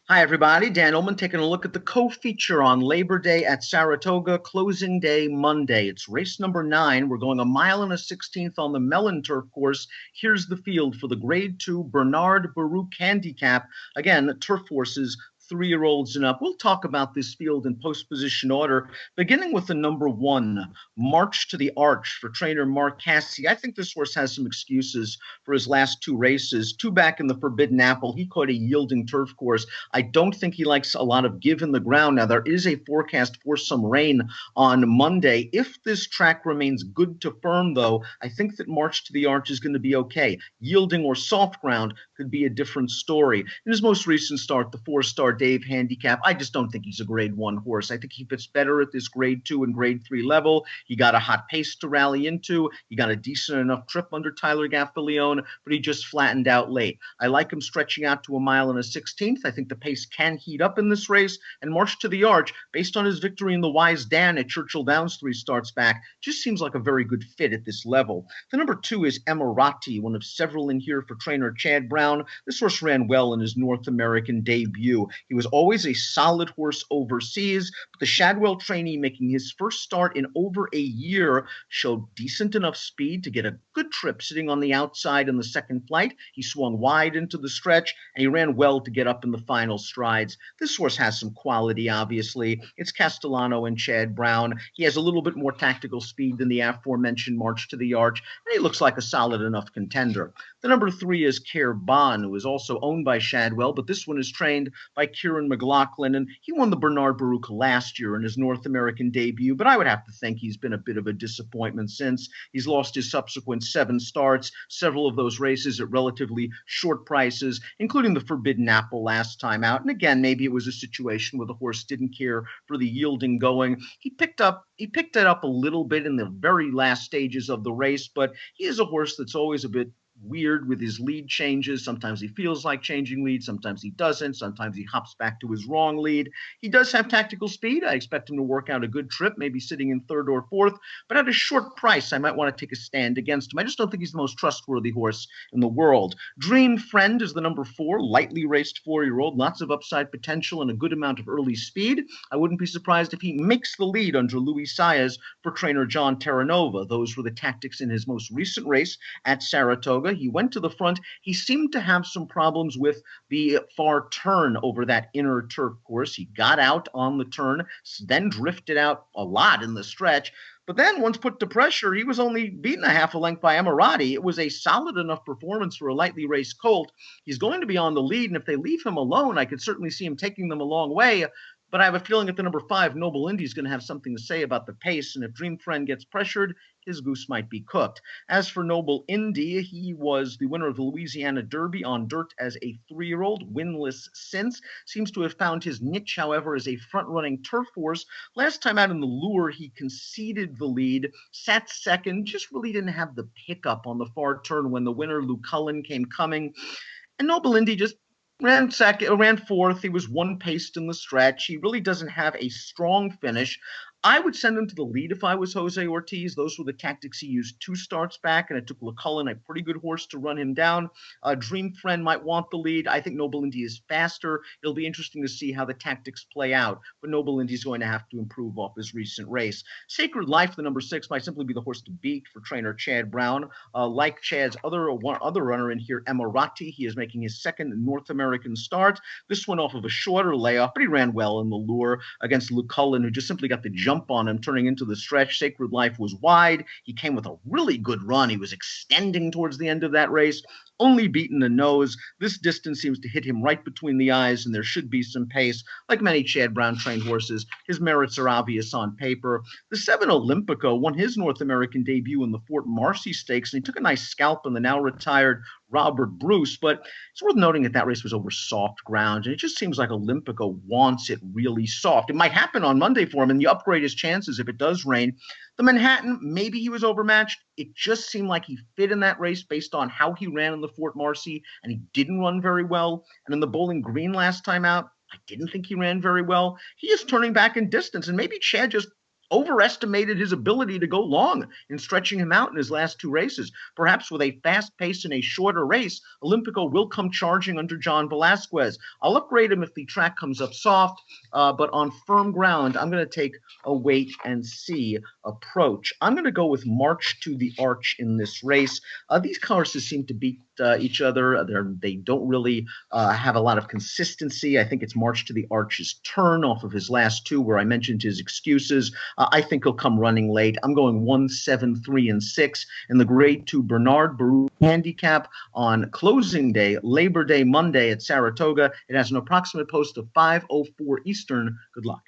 Hi, everybody. Dan Illman taking a look at the co-feature on Labor Day at Saratoga, closing day Monday. It's race number 9. We're going a mile and a 16th on the Mellon turf course. Here's the field for the Grade 2 Bernard Baruch Handicap. Again, the turf horses, 3-year-olds and up. We'll talk about this field in post-position order, beginning with the number 1, March to the Arch for trainer Mark Cassidy. I think this horse has some excuses for his last 2 races. 2 back in the Forbidden Apple. He caught a yielding turf course. I don't think he likes a lot of give in the ground. Now, there is a forecast for some rain on Monday. If this track remains good to firm, though, I think that March to the Arch is going to be okay. Yielding or soft ground could be a different story. In his most recent start, the 4-star Dave Handicap, I just don't think he's a grade 1 horse. I think he fits better at this grade 2 and grade 3 level. He got a hot pace to rally into. He got a decent enough trip under Tyler Gaffalione, but he just flattened out late. I like him stretching out to a mile and a 16th. I think the pace can heat up in this race, and March to the Arch, based on his victory in the Wise Dan at Churchill Downs 3 starts back, just seems like a very good fit at this level. The number 2 is Emirati, one of several in here for trainer Chad Brown. This horse ran well in his North American debut. He was always a solid horse overseas, but the Shadwell trainee, making his first start in over a year, showed decent enough speed to get a good trip sitting on the outside in the second flight. He swung wide into the stretch, and he ran well to get up in the final strides. This horse has some quality, obviously. It's Castellano and Chad Brown. He has a little bit more tactical speed than the aforementioned March to the Arch, and he looks like a solid enough contender. The number 3 is Care Bon, who is also owned by Shadwell, but this one is trained by Kieran McLaughlin, and he won the Bernard Baruch last year in his North American debut, but I would have to think he's been a bit of a disappointment since. He's lost his subsequent 7 starts, several of those races at relatively short prices, including the Forbidden Apple last time out. And again, maybe it was a situation where the horse didn't care for the yielding going. He picked it up a little bit in the very last stages of the race, but he is a horse that's always a bit weird with his lead changes. Sometimes he feels like changing lead, sometimes he doesn't, sometimes he hops back to his wrong lead. He does have tactical speed. I expect him to work out a good trip, maybe sitting in 3rd or 4th, but at a short price, I might want to take a stand against him. I just don't think he's the most trustworthy horse in the world. Dream Friend is the number 4, lightly raced 4-year-old, lots of upside potential and a good amount of early speed. I wouldn't be surprised if he makes the lead under Luis Saez for trainer John Terranova. Those were the tactics in his most recent race at Saratoga. He went to the front. He seemed to have some problems with the far turn over that inner turf course. He got out on the turn, then drifted out a lot in the stretch. But then, once put to pressure, he was only beaten a half a length by Emirati. It was a solid enough performance for a lightly raced colt. He's going to be on the lead, and if they leave him alone, I could certainly see him taking them a long way. But I have a feeling at the number 5, Noble Indy is going to have something to say about the pace, and if Dream Friend gets pressured, his goose might be cooked. As for Noble Indy, he was the winner of the Louisiana Derby on dirt as a 3-year-old, winless since. Seems to have found his niche, however, as a front-running turf horse. Last time out in the Lure, he conceded the lead, sat second, just really didn't have the pickup on the far turn when the winner, Luke Cullen, came coming. And Noble Indy just ran 4th. He was one-paced in the stretch. He really doesn't have a strong finish. I would send him to the lead if I was Jose Ortiz. Those were the tactics he used 2 starts back, and it took LeCullen, a pretty good horse, to run him down. Dream Friend might want the lead. I think Noble Indy is faster. It'll be interesting to see how the tactics play out, but Noble Indy is going to have to improve off his recent race. Sacred Life, the number 6, might simply be the horse to beat for trainer Chad Brown. Like Chad's other runner in here, Emirati, he is making his 2nd North American start. This one off of a shorter layoff, but he ran well in the Lure against LeCullen, who just simply got the jump on him turning into the stretch. Sacred Life was wide. He came with a really good run. He was extending towards the end of that race, only beaten the nose. This distance seems to hit him right between the eyes, and there should be some pace. Like many Chad Brown trained horses, his merits are obvious on paper. The 7 Olympico won his North American debut in the Fort Marcy Stakes, and he took a nice scalp in the now retired Robert Bruce, but it's worth noting that race was over soft ground, and it just seems like Olympico wants it really soft. It might happen on Monday for him, and you upgrade his chances if it does rain. The Manhattan, maybe he was overmatched. It just seemed like he fit in that race based on how he ran in the Fort Marcy, and he didn't run very well. And in the Bowling Green last time out, I didn't think he ran very well. He is turning back in distance, and maybe Chad just overestimated his ability to go long in stretching him out in his last two races. Perhaps with a fast pace in a shorter race, Olympico will come charging under John Velasquez. I'll upgrade him if the track comes up soft, but on firm ground, I'm going to take a wait and see approach. I'm going to go with March to the Arch in this race. These horses seem to beat each other. They don't really have a lot of consistency. I think it's March to the Arch's turn off of his last two where I mentioned his excuses. I think he'll come running late. I'm going 1, 7, 3, and 6 in the Grade 2 Bernard Baruch Handicap on closing day, Labor Day Monday at Saratoga. It has an approximate post of 5:04 Eastern. Good luck.